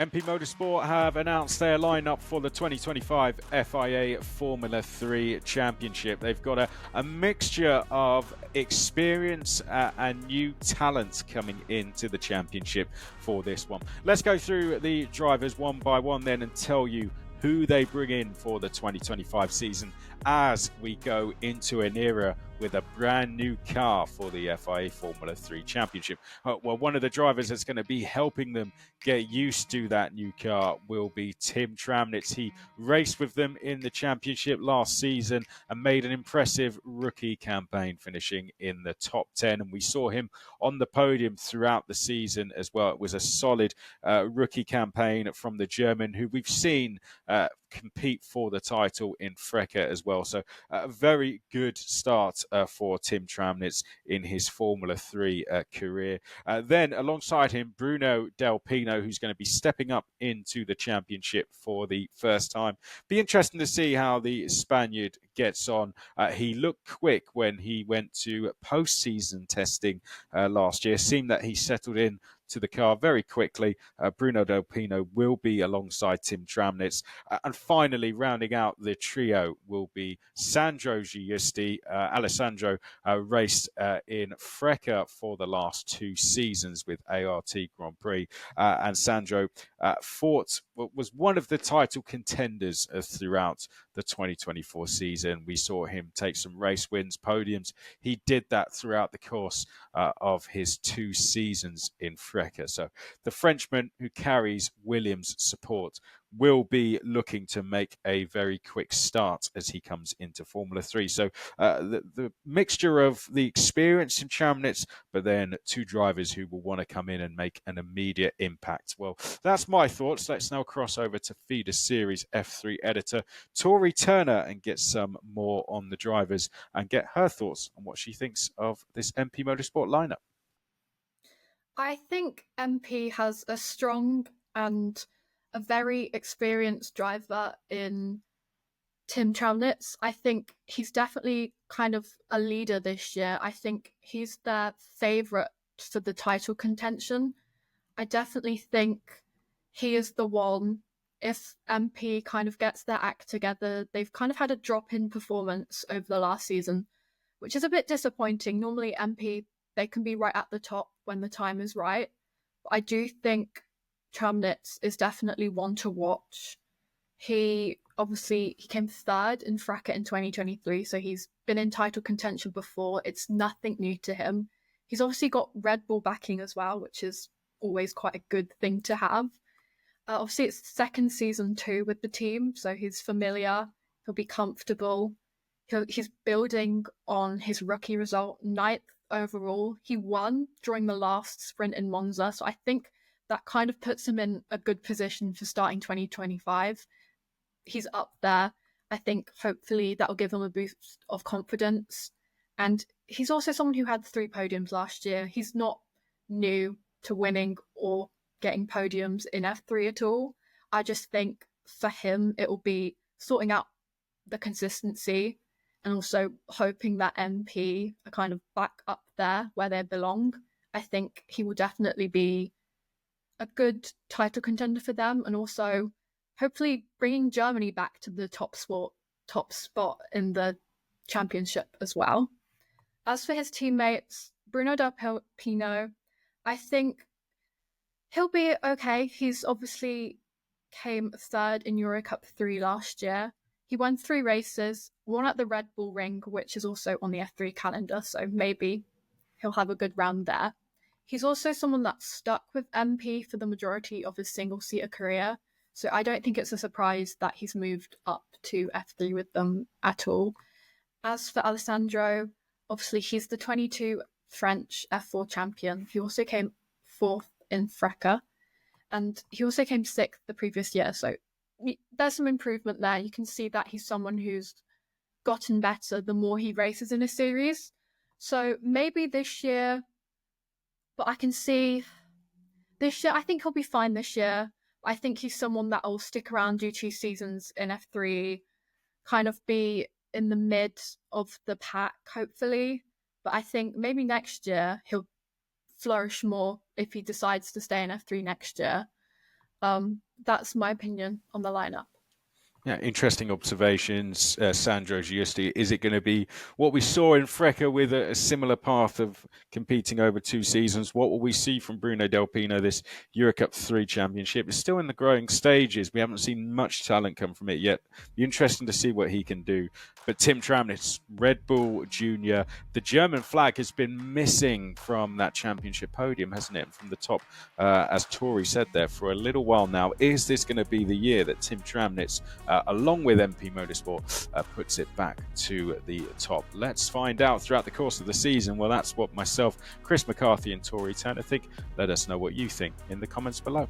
MP Motorsport have announced their lineup for the 2025 FIA Formula 3 Championship. They've got a mixture of experience and new talent coming into the championship for this one. Let's go through the drivers one by one then and tell you who they bring in for the 2025 season as we go into an era with a brand new car for the FIA Formula 3 Championship. Well, one of the drivers that's going to be helping them get used to that new car will be Tim Tramnitz. He raced with them in the championship last season and made an impressive rookie campaign, finishing in the top 10. And we saw him on the podium throughout the season as well. It was a solid rookie campaign from the German, who we've seen compete for the title in Freca as well. So a very good start for Tim Tramnitz in his Formula 3 career. Then alongside him, Bruno del Pino, who's going to be stepping up into the championship for the first time. Be interesting to see how the Spaniard gets on. He looked quick when he went to post-season testing last year. Seemed that he settled in to the car very quickly. Bruno del Pino will be alongside Tim Tramnitz. And finally, rounding out the trio will be Sandro Giusti. Alessandro raced in Freca for the last 2 seasons with ART Grand Prix. And Sandro was one of the title contenders throughout the 2024 season. We saw him take some race wins, podiums. He did that throughout the course of his 2 seasons in Freca. So the Frenchman, who carries Williams' support, will be looking to make a very quick start as he comes into Formula 3. So the mixture of the experience in Tramnitz, but then 2 drivers who will want to come in and make an immediate impact. Well, that's my thoughts. Let's now cross over to Feeder Series F3 editor Tori Turner and get some more on the drivers and get her thoughts on what she thinks of this MP Motorsport lineup. I think MP has a strong and a very experienced driver in Tim Tramnitz. I think he's definitely kind of a leader this year. I think he's their favourite for the title contention. I definitely think he is the one. If MP kind of gets their act together, they've kind of had a drop in performance over the last season, which is a bit disappointing. Normally MP, they can be right at the top when the time is right. But I do think Tramnitz is definitely one to watch. He came third in Freca in 2023, so he's been in title contention before. It's nothing new to him. He's obviously got Red Bull backing as well, which is always quite a good thing to have. Obviously, it's second season too with the team, so he's familiar. He'll be comfortable. He's building on his rookie result, 9th overall. He won during the last sprint in Monza, so I think that kind of puts him in a good position for starting 2025. He's up there. I think hopefully that'll give him a boost of confidence. And he's also someone who had 3 podiums last year. He's not new to winning or getting podiums in F3 at all. I just think for him, it will be sorting out the consistency and also hoping that MP are kind of back up there where they belong. I think he will definitely be a good title contender for them, and also hopefully bringing Germany back to the top spot in the championship as well. As for his teammates, Bruno del Pino, I think he'll be okay. He's obviously came third in Euro Cup 3 last year. He won 3 races, one at the Red Bull Ring, which is also on the F3 calendar, so maybe he'll have a good round there. He's also someone that's stuck with MP for the majority of his single-seater career, so I don't think it's a surprise that he's moved up to F3 with them at all. As for Alessandro, obviously he's the 22 French F4 champion. He also came 4th in Freca, and he also came 6th the previous year, so there's some improvement there. You can see that he's someone who's gotten better the more he races in a series. So maybe this year, but I can see this year, I think he'll be fine this year. I think he's someone that will stick around, do 2 seasons in F3, kind of be in the mid of the pack, hopefully. But I think maybe next year he'll flourish more if he decides to stay in F3 next year. That's my opinion on the lineup. Yeah, interesting observations, Sandro Giusti. Is it going to be what we saw in Freca with a similar path of competing over 2 seasons? What will we see from Bruno del Pino, this Eurocup 3 championship? It's still in the growing stages. We haven't seen much talent come from it yet. Be interesting to see what he can do. But Tim Tramnitz, Red Bull Junior, the German flag has been missing from that championship podium, hasn't it? From the top, as Tori said there, for a little while now. Is this going to be the year that Tim Tramnitz, along with MP Motorsport, puts it back to the top? Let's find out throughout the course of the season. Well, that's what myself, Chris McCarthy and Tori Turner think. Let us know what you think in the comments below.